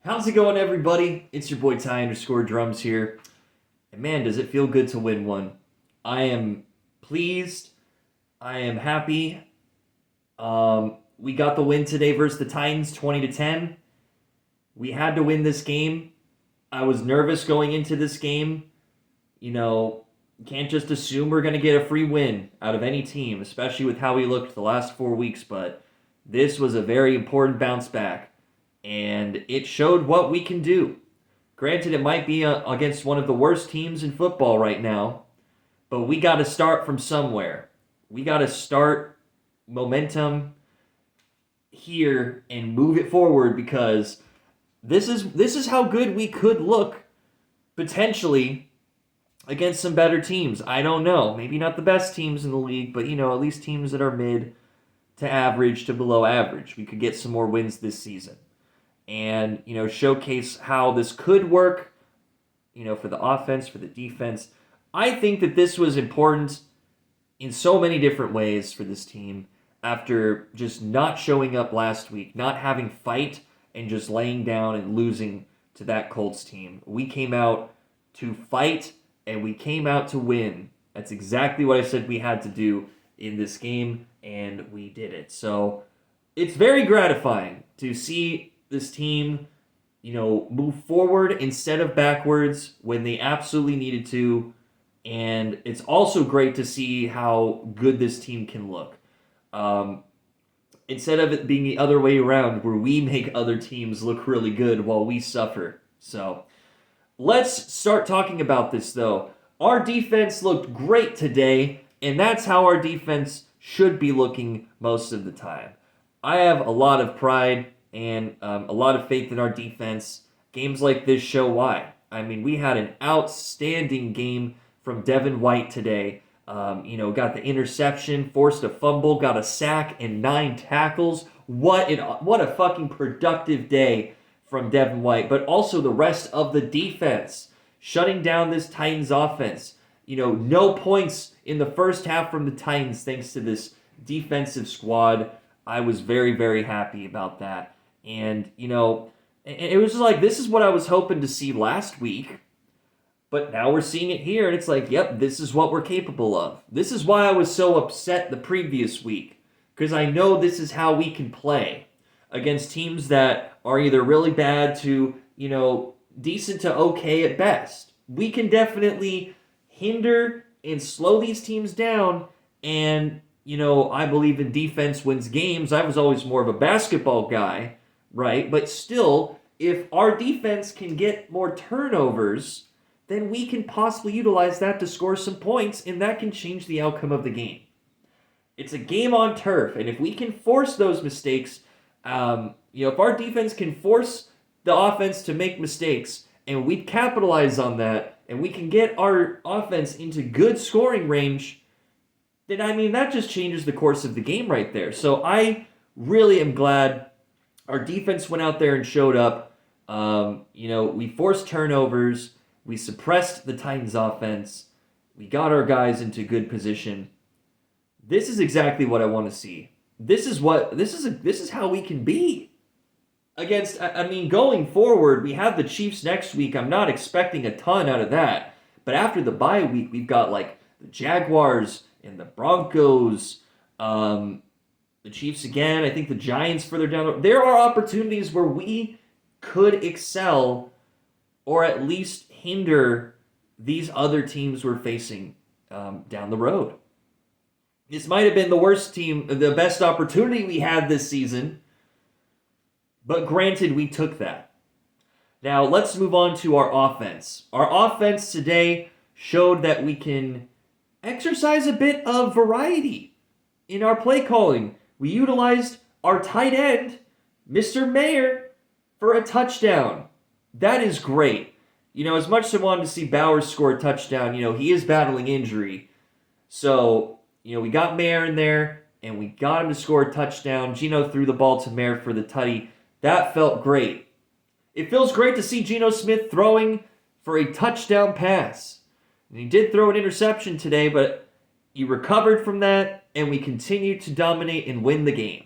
How's it going, everybody? It's your boy Ty_Drums here. And man, does it feel good to win one. I am pleased. I am happy. We got the win today versus the Titans, 20-10. We had to win this game. I was nervous going into this game. You can't just assume we're going to get a free win out of any team, especially with how we looked the last 4 weeks. But this was a very important bounce back. And it showed what we can do. Granted, it might be against one of the worst teams in football right now, but we got to start from somewhere. We got to start momentum here and move it forward because this is how good we could look potentially against some better teams. I don't know. Maybe not the best teams in the league, but at least teams that are mid to average to below average. We could get some more wins this season. And, showcase how this could work, for the offense, for the defense. I think that this was important in so many different ways for this team after just not showing up last week, not having fight, and just laying down and losing to that Colts team. We came out to fight, and we came out to win. That's exactly what I said we had to do in this game, and we did it. So it's very gratifying to see this team, move forward instead of backwards when they absolutely needed to. And it's also great to see how good this team can look. Instead of it being the other way around where we make other teams look really good while we suffer. So let's start talking about this, though. Our defense looked great today, and that's how our defense should be looking most of the time. I have a lot of pride and a lot of faith in our defense. Games like this show why. I mean, we had an outstanding game from Devin White today. Got the interception, forced a fumble, got a sack, and 9 tackles. What a fucking productive day from Devin White. But also the rest of the defense, shutting down this Titans offense. No points in the first half from the Titans thanks to this defensive squad. I was very, very happy about that. And, it was just like, this is what I was hoping to see last week. But now we're seeing it here, and it's like, yep, this is what we're capable of. This is why I was so upset the previous week. Because I know this is how we can play against teams that are either really bad to, decent to okay at best. We can definitely hinder and slow these teams down, and I believe in defense wins games. I was always more of a basketball guy, right? But still, if our defense can get more turnovers, then we can possibly utilize that to score some points, and that can change the outcome of the game. It's a game on turf, and if we can force those mistakes, if our defense can force the offense to make mistakes, and we capitalize on that, and we can get our offense into good scoring range, then, that just changes the course of the game right there. So I really am glad our defense went out there and showed up. We forced turnovers. We suppressed the Titans offense. We got our guys into good position. This is exactly what I want to see. This is how we can be. Against, going forward, we have the Chiefs next week. I'm not expecting a ton out of that. But after the bye week, we've got the Jaguars and the Broncos, the Chiefs again, I think the Giants further down. There are opportunities where we could excel or at least hinder these other teams we're facing down the road. This might have been the best opportunity we had this season, but granted, we took that. Now, let's move on to our offense. Our offense today showed that we can exercise a bit of variety in our play calling. We utilized our tight end, Mr. Mayer, for a touchdown. That is great. As much as I wanted to see Bowers score a touchdown, he is battling injury. So, we got Mayer in there, and we got him to score a touchdown. Geno threw the ball to Mayer for the tutty. That felt great. It feels great to see Geno Smith throwing for a touchdown pass. And he did throw an interception today, but he recovered from that, and we continued to dominate and win the game.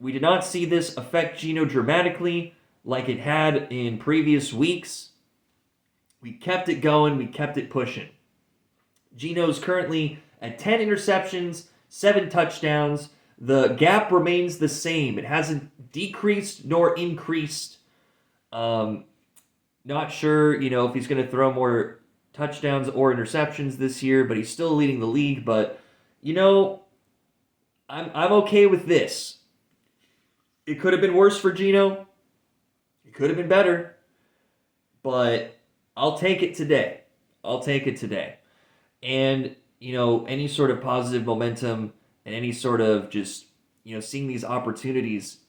We did not see this affect Geno dramatically. like it had in previous weeks. We kept it going. We kept it pushing. Geno's currently at 10 interceptions, 7 touchdowns. The gap remains the same. It hasn't decreased nor increased. Not sure, if he's going to throw more touchdowns or interceptions this year, but he's still leading the league. But, I'm okay with this. It could have been worse for Geno. It could have been better. But I'll take it today. I'll take it today. And, any sort of positive momentum and any sort of just, seeing these opportunities,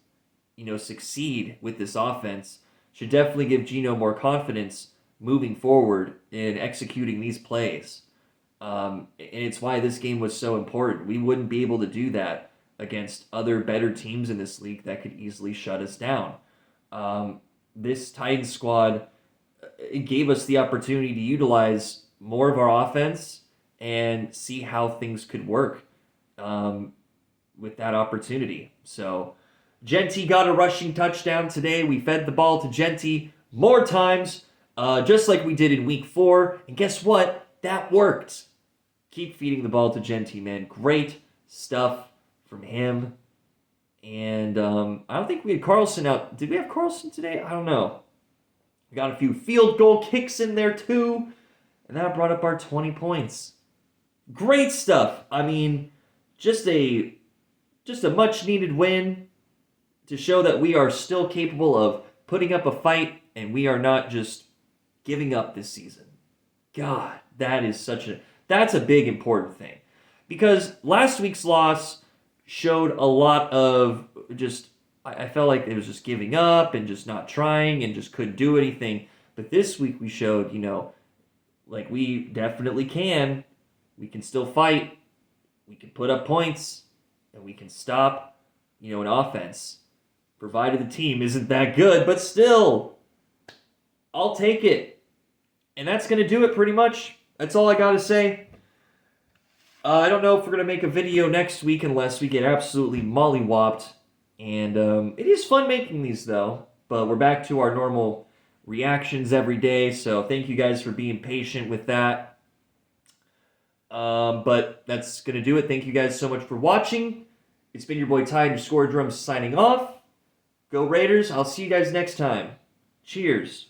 succeed with this offense should definitely give Geno more confidence moving forward in executing these plays. And it's why this game was so important. We wouldn't be able to do that against other better teams in this league that could easily shut us down. This Titans squad, it gave us the opportunity to utilize more of our offense and see how things could work with that opportunity. So Genty got a rushing touchdown today. We fed the ball to Genty more times, just like we did in week 4. And guess what? That worked. Keep feeding the ball to Genty, man. Great stuff from him. And I don't think we had Carlson out. Did we have Carlson today? I don't know. We got a few field goal kicks in there too. And that brought up our 20 points. Great stuff. I mean, just a much needed win to show that we are still capable of putting up a fight and we are not just giving up this season. God, that's a big important thing. Because last week's loss showed a lot of just, I felt like it was just giving up and just not trying and just couldn't do anything. But this week we showed, like we definitely can. We can still fight. We can put up points. And we can stop, an offense. Provided the team isn't that good. But still, I'll take it. And that's going to do it pretty much. That's all I got to say. I don't know if we're going to make a video next week unless we get absolutely mollywopped. And it is fun making these, though. But we're back to our normal reactions every day. So thank you guys for being patient with that. But that's going to do it. Thank you guys so much for watching. It's been your boy Ty_Drums signing off. Go Raiders. I'll see you guys next time. Cheers.